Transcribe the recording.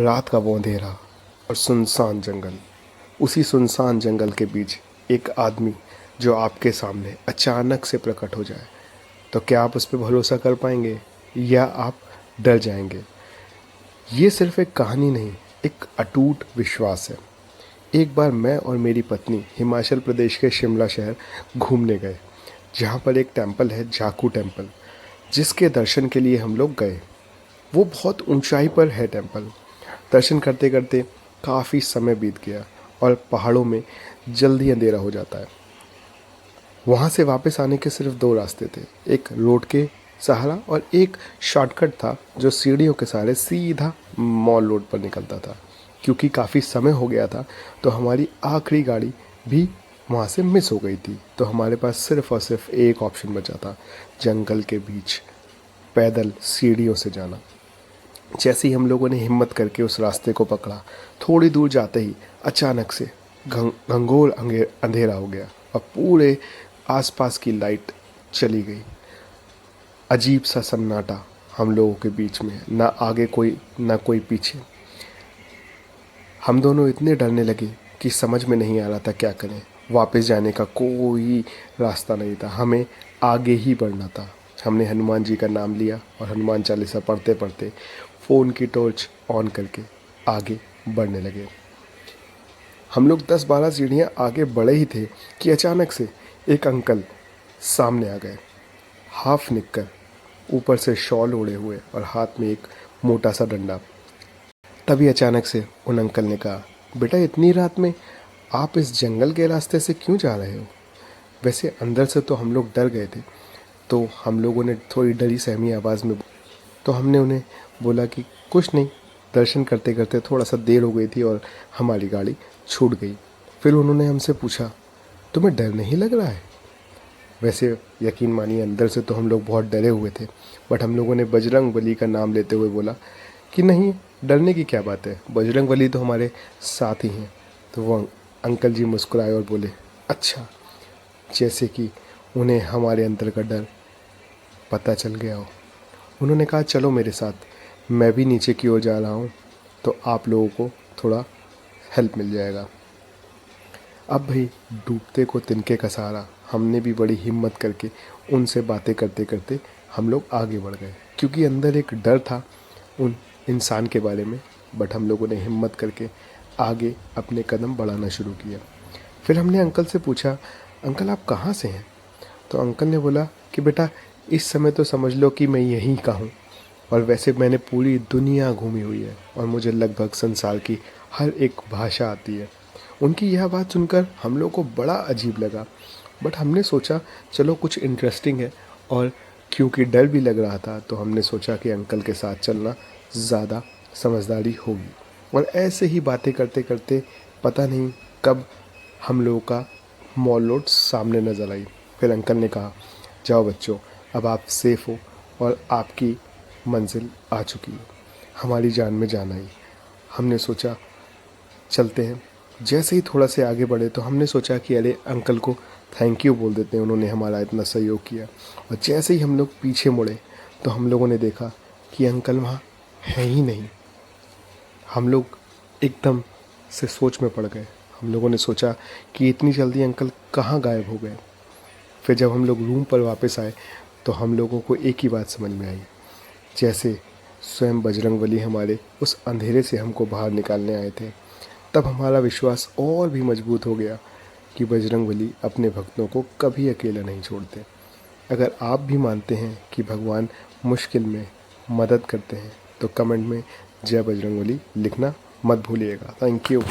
रात का वो अंधेरा और सुनसान जंगल। उसी सुनसान जंगल के बीच एक आदमी जो आपके सामने अचानक से प्रकट हो जाए, तो क्या आप उस पर भरोसा कर पाएंगे या आप डर जाएंगे? ये सिर्फ एक कहानी नहीं, एक अटूट विश्वास है। एक बार मैं और मेरी पत्नी हिमाचल प्रदेश के शिमला शहर घूमने गए, जहाँ पर एक टेम्पल है, जाकू टेम्पल, जिसके दर्शन के लिए हम लोग गए। वो बहुत ऊंचाई पर है टेम्पल। दर्शन करते करते काफ़ी समय बीत गया और पहाड़ों में जल्दी अंधेरा हो जाता है। वहाँ से वापस आने के सिर्फ दो रास्ते थे, एक रोड के सहारा और एक शॉर्टकट था जो सीढ़ियों के सहारे सीधा मॉल रोड पर निकलता था। क्योंकि काफ़ी समय हो गया था तो हमारी आखिरी गाड़ी भी वहाँ से मिस हो गई थी, तो हमारे पास सिर्फ और सिर्फ एक ऑप्शन बचा था, जंगल के बीच पैदल सीढ़ियों से जाना। जैसे ही हम लोगों ने हिम्मत करके उस रास्ते को पकड़ा, थोड़ी दूर जाते ही अचानक से घंघोर अंधेरा हो गया और पूरे आसपास की लाइट चली गई। अजीब सा सन्नाटा हम लोगों के बीच में, ना आगे कोई ना कोई पीछे। हम दोनों इतने डरने लगे कि समझ में नहीं आ रहा था क्या करें। वापस जाने का कोई रास्ता नहीं था, हमें आगे ही बढ़ना था। हमने हनुमान जी का नाम लिया और हनुमान चालीसा पढ़ते पढ़ते फ़ोन की टॉर्च ऑन करके आगे बढ़ने लगे। हम लोग 10-12 सीढ़ियाँ आगे बढ़े ही थे कि अचानक से एक अंकल सामने आ गए, हाफ निक्कर, ऊपर से शॉल ओढ़े हुए और हाथ में एक मोटा सा डंडा। तभी अचानक से उन अंकल ने कहा, बेटा इतनी रात में आप इस जंगल के रास्ते से क्यों जा रहे हो? वैसे अंदर से तो हम लोग डर गए थे, तो हम लोगों ने थोड़ी डरी सहमी आवाज़ में तो हमने उन्हें बोला कि कुछ नहीं, दर्शन करते करते थोड़ा सा देर हो गई थी और हमारी गाड़ी छूट गई। फिर उन्होंने हमसे पूछा, तुम्हें डर नहीं लग रहा है? वैसे यकीन मानिए अंदर से तो हम लोग बहुत डरे हुए थे, बट हम लोगों ने बजरंग बली का नाम लेते हुए बोला कि नहीं, डरने की क्या बात है, बजरंग बली तो हमारे साथ ही हैं। तो वो अंकल जी मुस्कुराए और बोले, अच्छा, जैसे कि उन्हें हमारे अंदर का डर पता चल गया हो। उन्होंने कहा, चलो मेरे साथ, मैं भी नीचे की ओर जा रहा हूँ, तो आप लोगों को थोड़ा हेल्प मिल जाएगा। अब भाई डूबते को तिनके का सहारा, हमने भी बड़ी हिम्मत करके उनसे बातें करते करते हम लोग आगे बढ़ गए, क्योंकि अंदर एक डर था उन इंसान के बारे में। बट हम लोगों ने हिम्मत करके आगे अपने कदम बढ़ाना शुरू किया। फिर हमने अंकल से पूछा, अंकल आप कहाँ से हैं? तो अंकल ने बोला कि बेटा इस समय तो समझ लो कि मैं यहीं का हूँ, और वैसे मैंने पूरी दुनिया घूमी हुई है और मुझे लगभग संसार की हर एक भाषा आती है। उनकी यह बात सुनकर हम लोग को बड़ा अजीब लगा, बट हमने सोचा चलो कुछ इंटरेस्टिंग है, और क्योंकि डर भी लग रहा था तो हमने सोचा कि अंकल के साथ चलना ज़्यादा समझदारी होगी। और ऐसे ही बातें करते करते पता नहीं कब हम लोगों का मॉल रोड सामने नज़र आई। फिर अंकल ने कहा, जाओ बच्चों, अब आप सेफ़ हो और आपकी मंजिल आ चुकी है, हमारी जान में जान आई। हमने सोचा चलते हैं। जैसे ही थोड़ा से आगे बढ़े तो हमने सोचा कि अरे अंकल को थैंक यू बोल देते हैं, उन्होंने हमारा इतना सहयोग किया। और जैसे ही हम लोग पीछे मुड़े तो हम लोगों ने देखा कि अंकल वहाँ है ही नहीं। हम लोग एकदम से सोच में पड़ गए। हम लोगों ने सोचा कि इतनी जल्दी अंकल कहाँ गायब हो गए। फिर जब हम लोग रूम पर वापस आए तो हम लोगों को एक ही बात समझ में आई, जैसे स्वयं बजरंगबली हमारे उस अंधेरे से हमको बाहर निकालने आए थे। तब हमारा विश्वास और भी मजबूत हो गया कि बजरंगबली अपने भक्तों को कभी अकेला नहीं छोड़ते। अगर आप भी मानते हैं कि भगवान मुश्किल में मदद करते हैं तो कमेंट में जय बजरंगबली लिखना मत भूलिएगा। Thank you.